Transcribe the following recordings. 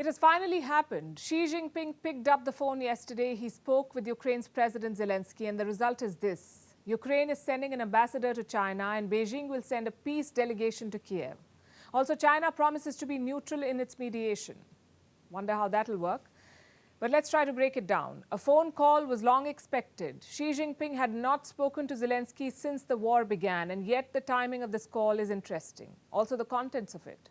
It has finally happened. Xi Jinping picked up the phone yesterday. He spoke with Ukraine's President Zelensky, and the result is this. Ukraine is sending an ambassador to China, and Beijing will send a peace delegation to Kiev. Also, China promises to be neutral in its mediation. Wonder how that'll work. But let's try to break it down. A phone call was long expected. Xi Jinping had not spoken to Zelensky since the war began, and yet the timing of this call is interesting. Also, the contents of it.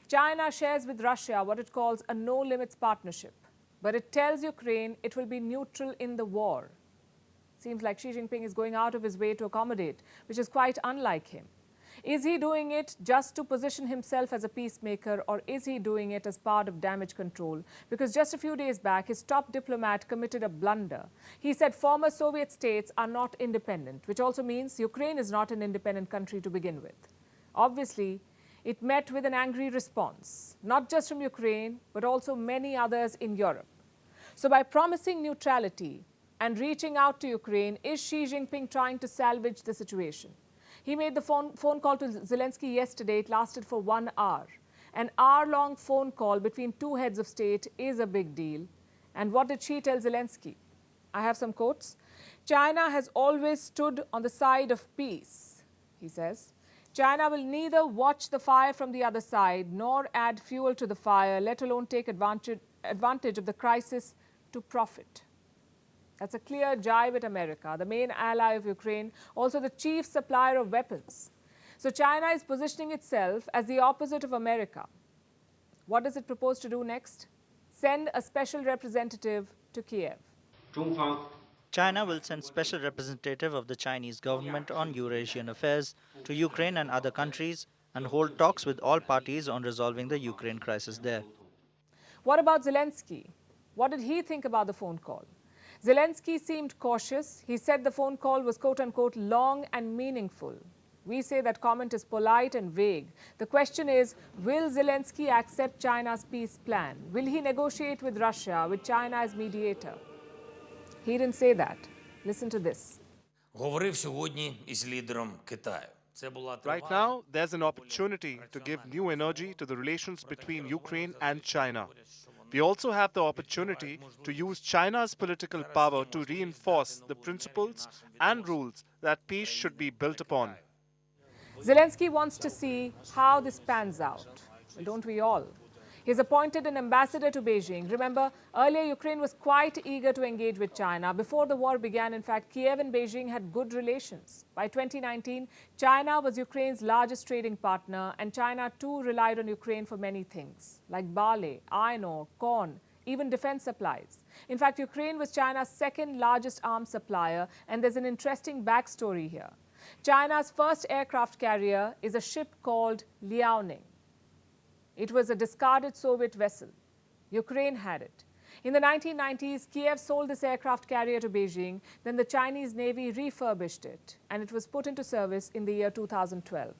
China shares with Russia what it calls a no-limits partnership, but it tells Ukraine it will be neutral in the war. Seems like Xi Jinping is going out of his way to accommodate, which is quite unlike him. Is he doing it just to position himself as a peacemaker, or is he doing it as part of damage control? Because just a few days back, his top diplomat committed a blunder. He said former Soviet states are not independent, which also means Ukraine is not an independent country to begin with. Obviously, it met with an angry response, not just from Ukraine, but also many others in Europe. So by promising neutrality and reaching out to Ukraine, is Xi Jinping trying to salvage the situation? He made the phone call to Zelensky yesterday. It lasted for 1 hour. An hour-long phone call between two heads of state is a big deal. And what did Xi tell Zelensky? I have some quotes. China has always stood on the side of peace, he says. China will neither watch the fire from the other side nor add fuel to the fire, let alone take advantage of the crisis to profit. That's a clear jibe at America, the main ally of Ukraine, also the chief supplier of weapons. So China is positioning itself as the opposite of America. What does it propose to do next? Send a special representative to Kiev. China will send special representative of the Chinese government on Eurasian affairs to Ukraine and other countries and hold talks with all parties on resolving the Ukraine crisis there. What about Zelensky? What did he think about the phone call? Zelensky seemed cautious. He said the phone call was quote-unquote long and meaningful. We say that comment is polite and vague. The question is, will Zelensky accept China's peace plan? Will he negotiate with Russia, with China as mediator? He didn't say that. Listen to this. Right now, there's an opportunity to give new energy to the relations between Ukraine and China. We also have the opportunity to use China's political power to reinforce the principles and rules that peace should be built upon. Zelensky wants to see how this pans out. Well, don't we all? He's appointed an ambassador to Beijing. Remember, earlier Ukraine was quite eager to engage with China. Before the war began, in fact, Kiev and Beijing had good relations. By 2019, China was Ukraine's largest trading partner, and China too relied on Ukraine for many things, like barley, iron ore, corn, even defense supplies. In fact, Ukraine was China's second largest arms supplier, and there's an interesting backstory here. China's first aircraft carrier is a ship called Liaoning. It was a discarded Soviet vessel. Ukraine had it. In the 1990s, Kiev sold this aircraft carrier to Beijing. Then the Chinese Navy refurbished it, and it was put into service in the year 2012.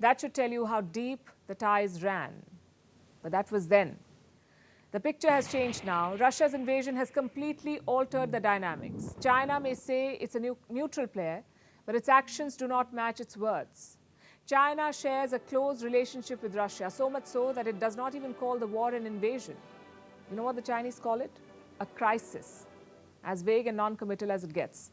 That should tell you how deep the ties ran. But that was then. The picture has changed now. Russia's invasion has completely altered the dynamics. China may say it's a neutral player, but its actions do not match its words. China shares a close relationship with Russia, so much so that it does not even call the war an invasion. You know what the Chinese call it? A crisis. As vague and non-committal as it gets.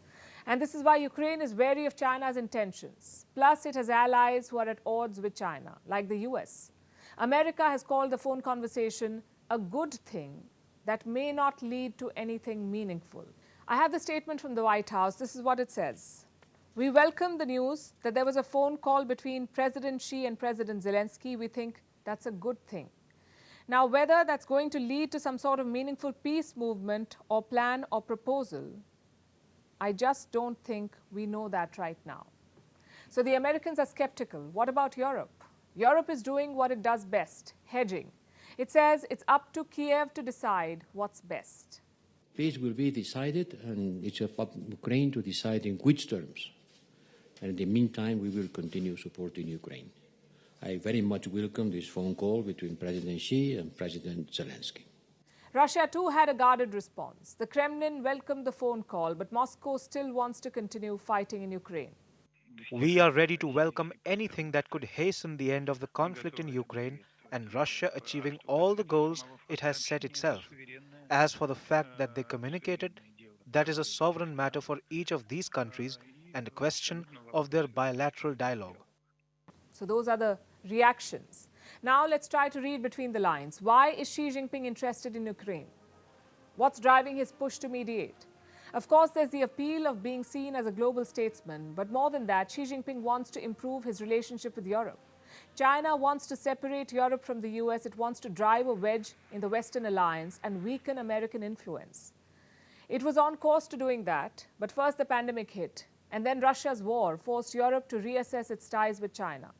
And this is why Ukraine is wary of China's intentions. Plus, it has allies who are at odds with China, like the US. America has called the phone conversation a good thing that may not lead to anything meaningful. I have the statement from the White House. This is what it says. We welcome the news that there was a phone call between President Xi and President Zelensky. We think that's a good thing. Now, whether that's going to lead to some sort of meaningful peace movement or plan or proposal, I just don't think we know that right now. So the Americans are skeptical. What about Europe? Europe is doing what it does best, hedging. It says it's up to Kiev to decide what's best. Peace will be decided, and it's up to Ukraine to decide in which terms. And in the meantime, we will continue supporting Ukraine. I very much welcome this phone call between President Xi and President Zelensky. Russia too had a guarded response. The Kremlin welcomed the phone call, but Moscow still wants to continue fighting in Ukraine. We are ready to welcome anything that could hasten the end of the conflict in Ukraine and Russia achieving all the goals it has set itself. As for the fact that they communicated, that is a sovereign matter for each of these countries and a question of their bilateral dialogue. So those are the reactions. Now let's try to read between the lines. Why is Xi Jinping interested in Ukraine? What's driving his push to mediate? Of course, there's the appeal of being seen as a global statesman, but more than that, Xi Jinping wants to improve his relationship with Europe. China wants to separate Europe from the US. It wants to drive a wedge in the Western alliance and weaken American influence. It was on course to doing that, but first the pandemic hit, and then Russia's war forced Europe to reassess its ties with China.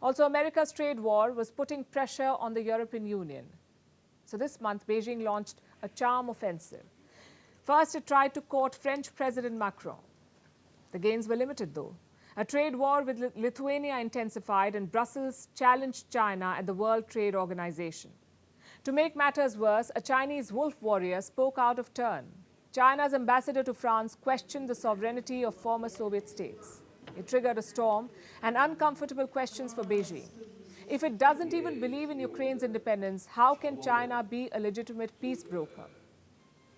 Also, America's trade war was putting pressure on the European Union. So this month, Beijing launched a charm offensive. First, it tried to court French President Macron. The gains were limited, though. A trade war with Lithuania intensified, and Brussels challenged China at the World Trade Organization. To make matters worse, a Chinese wolf warrior spoke out of turn. China's ambassador to France questioned the sovereignty of former Soviet states. It triggered a storm and uncomfortable questions for Beijing. If it doesn't even believe in Ukraine's independence, how can China be a legitimate peace broker?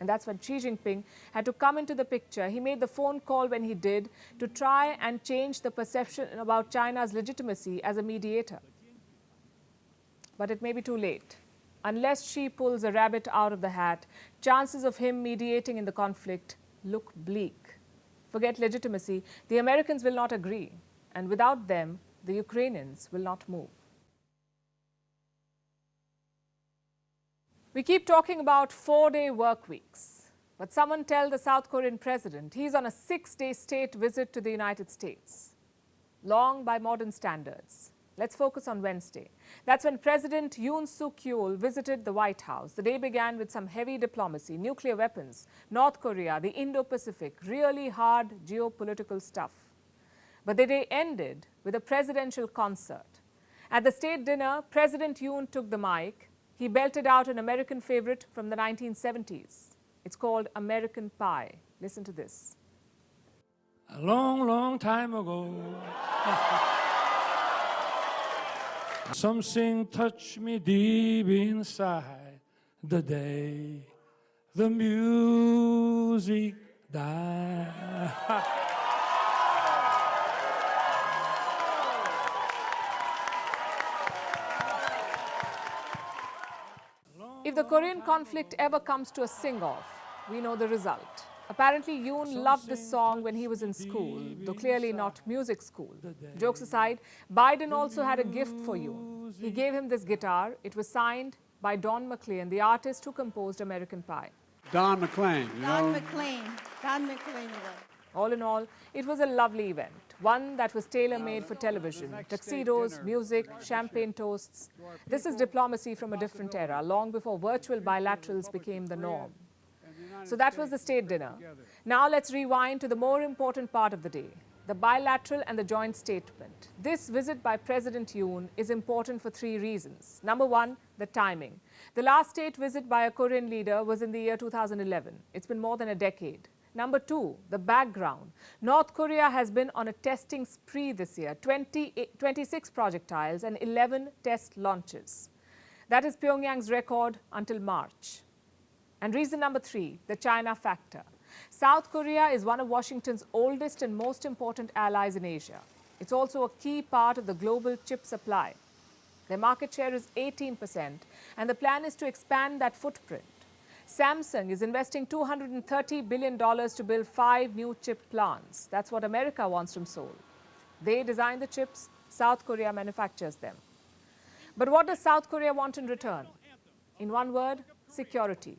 And that's when Xi Jinping had to come into the picture. He made the phone call when he did to try and change the perception about China's legitimacy as a mediator. But it may be too late. Unless Xi pulls a rabbit out of the hat, chances of him mediating in the conflict look bleak. Forget legitimacy, the Americans will not agree. And without them, the Ukrainians will not move. We keep talking about 4-day work weeks. But someone tell the South Korean president he's on a 6-day state visit to the United States. Long by modern standards. Let's focus on Wednesday. That's when President Yoon visited the White House. The day began with some heavy diplomacy, nuclear weapons, North Korea, the Indo-Pacific, really hard geopolitical stuff. But the day ended with a presidential concert. At the state dinner, President Yoon took the mic. He belted out an American favorite from the 1970s. It's called American Pie. Listen to this. A long, long time ago, something touched me deep inside the day the music died. If the Korean conflict ever comes to a sing-off, we know the result. Apparently, Yoon loved this song when he was in school, though clearly not music school. Jokes aside, Biden also had a gift for Yoon. He gave him this guitar. It was signed by Don McLean, the artist who composed American Pie. Don McLean. Don McLean. All in all, it was a lovely event, one that was tailor-made for television. Tuxedos, music, champagne toasts. This is diplomacy from a different era, long before virtual bilaterals became the norm. So that was the state dinner. Now let's rewind to the more important part of the day, the bilateral and the joint statement. This visit by President Yoon is important for 3 reasons. Number 1, the timing. The last state visit by a Korean leader was in the year 2011. It's been more than a decade. Number 2, the background. North Korea has been on a testing spree this year, 26 projectiles and 11 test launches. That is Pyongyang's record until March. And reason number 3, the China factor. South Korea is one of Washington's oldest and most important allies in Asia. It's also a key part of the global chip supply. Their market share is 18%, and the plan is to expand that footprint. Samsung is investing $230 billion to build 5 new chip plants. That's what America wants from Seoul. They design the chips, South Korea manufactures them. But what does South Korea want in return? In one word, security.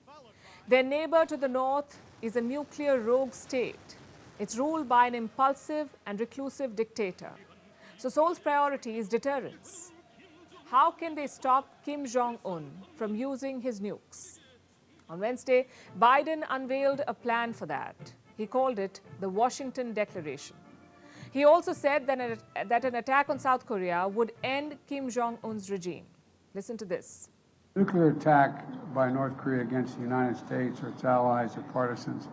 Their neighbor to the north is a nuclear rogue state. It's ruled by an impulsive and reclusive dictator. So Seoul's priority is deterrence. How can they stop Kim Jong-un from using his nukes? On Wednesday, Biden unveiled a plan for that. He called it the Washington Declaration. He also said that an attack on South Korea would end Kim Jong-un's regime. Listen to this. Nuclear attack by North Korea against the United States or its allies or partisans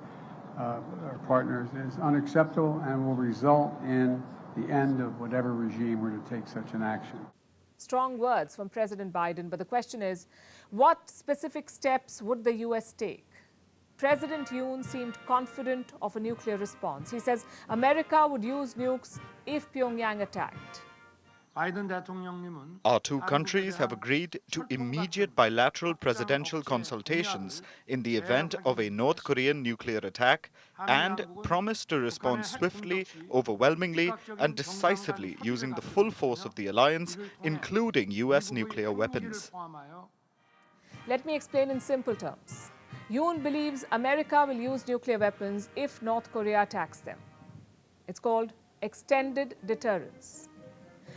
or partners is unacceptable and will result in the end of whatever regime were to take such an action. Strong words from President Biden, but the question is, what specific steps would the US take? President Yoon seemed confident of a nuclear response. He says America would use nukes if Pyongyang attacked. Our two countries have agreed to immediate bilateral presidential consultations in the event of a North Korean nuclear attack and promised to respond swiftly, overwhelmingly, and decisively using the full force of the alliance, including US nuclear weapons. Let me explain in simple terms. Yoon believes America will use nuclear weapons if North Korea attacks them. It's called extended deterrence.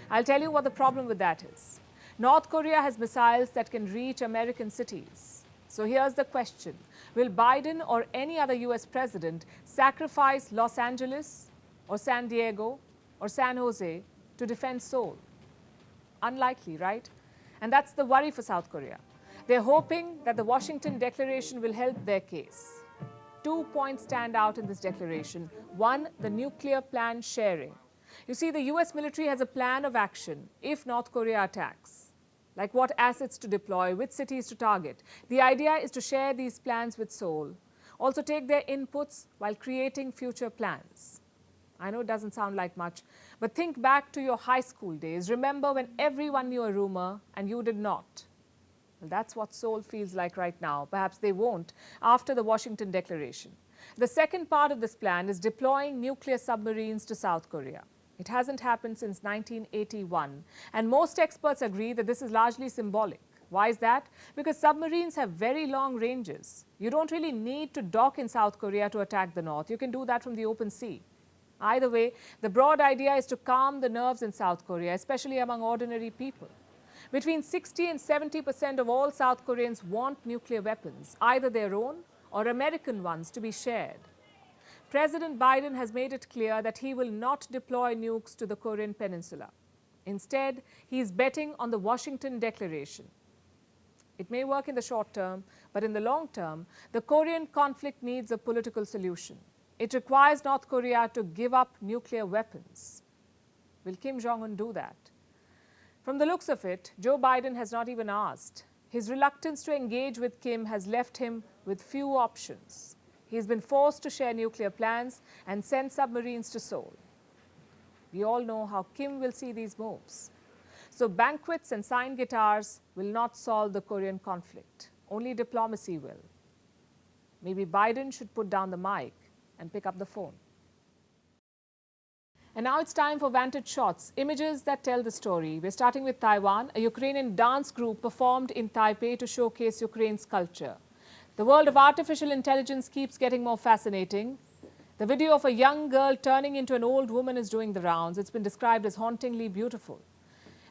I'll tell you what the problem with that is. North Korea has missiles that can reach American cities. So here's the question. Will Biden or any other US president sacrifice Los Angeles or San Diego or San Jose to defend Seoul? Unlikely, right? And that's the worry for South Korea. They're hoping that the Washington Declaration will help their case. 2 points stand out in this declaration. One, the nuclear plan sharing. You see, the US military has a plan of action if North Korea attacks, like what assets to deploy, which cities to target. The idea is to share these plans with Seoul, also take their inputs while creating future plans. I know it doesn't sound like much, but think back to your high school days. Remember when everyone knew a rumor and you did not? Well, that's what Seoul feels like right now. Perhaps they won't after the Washington Declaration. The second part of this plan is deploying nuclear submarines to South Korea. It hasn't happened since 1981, and most experts agree that this is largely symbolic. Why is that? Because submarines have very long ranges. You don't really need to dock in South Korea to attack the North. You can do that from the open sea. Either way, the broad idea is to calm the nerves in South Korea, especially among ordinary people. Between 60 and 70% of all South Koreans want nuclear weapons, either their own or American ones, to be shared. President Biden has made it clear that he will not deploy nukes to the Korean peninsula. Instead, he is betting on the Washington Declaration. It may work in the short term, but in the long term, the Korean conflict needs a political solution. It requires North Korea to give up nuclear weapons. Will Kim Jong-un do that? From the looks of it, Joe Biden has not even asked. His reluctance to engage with Kim has left him with few options. He's been forced to share nuclear plans and send submarines to Seoul. We all know how Kim will see these moves. So banquets and signed guitars will not solve the Korean conflict. Only diplomacy will. Maybe Biden should put down the mic and pick up the phone. And now it's time for Vantage Shots, images that tell the story. We're starting with Taiwan. A Ukrainian dance group performed in Taipei to showcase Ukraine's culture. The world of artificial intelligence keeps getting more fascinating. The video of a young girl turning into an old woman is doing the rounds. It's been described as hauntingly beautiful.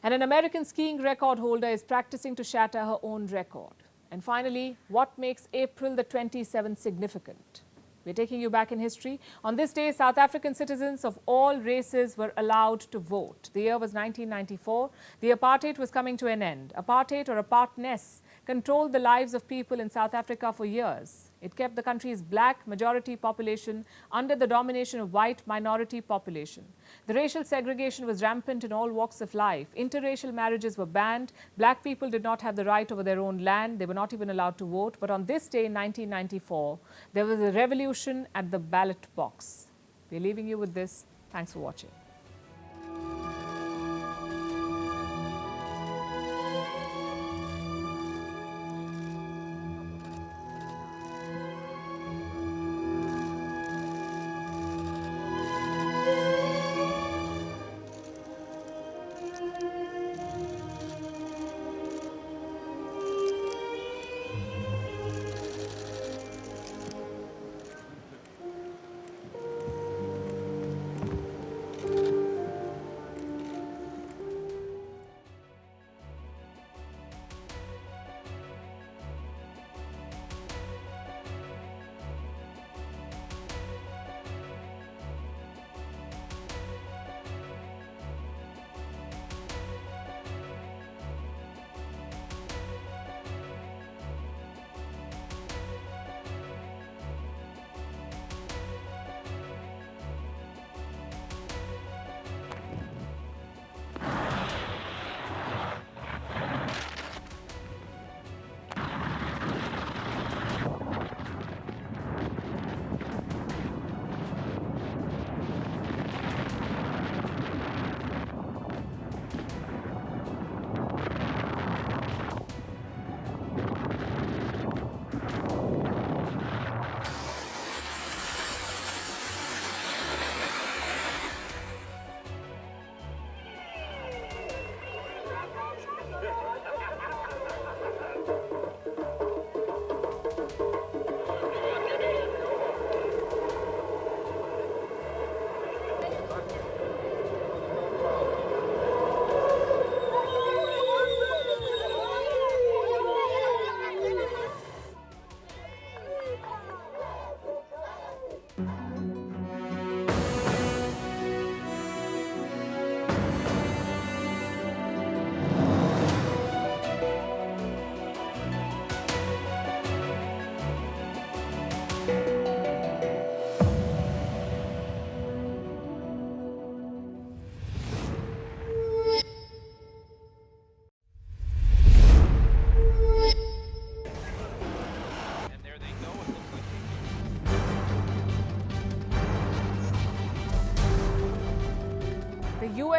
And an American skiing record holder is practicing to shatter her own record. And finally, what makes April the 27th significant? We're taking you back in history. On this day, South African citizens of all races were allowed to vote. The year was 1994. The apartheid was coming to an end. Apartheid, or apartness, controlled the lives of people in South Africa for years. It kept the country's black majority population under the domination of white minority population. The racial segregation was rampant in all walks of life. Interracial marriages were banned. Black people did not have the right over their own land. They were not even allowed to vote. But on this day in 1994, there was a revolution at the ballot box. We're leaving you with this. Thanks for watching.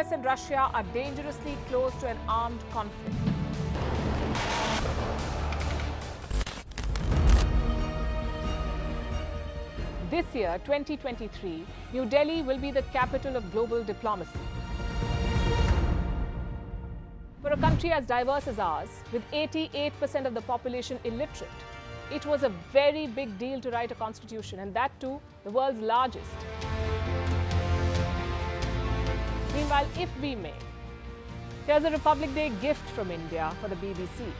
US and Russia are dangerously close to an armed conflict. This year, 2023, New Delhi will be the capital of global diplomacy. For a country as diverse as ours, with 88% of the population illiterate, it was a very big deal to write a constitution, and that too, the world's largest. Meanwhile, if we may, here's a Republic Day gift from India for the BBC.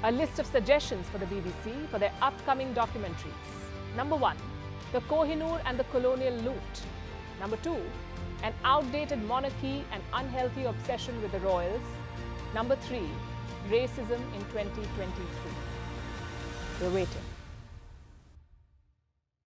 A list of suggestions for the BBC for their upcoming documentaries. Number 1, the Kohinoor and the colonial loot. Number 2, an outdated monarchy and unhealthy obsession with the royals. Number 3, racism in 2023. We're waiting.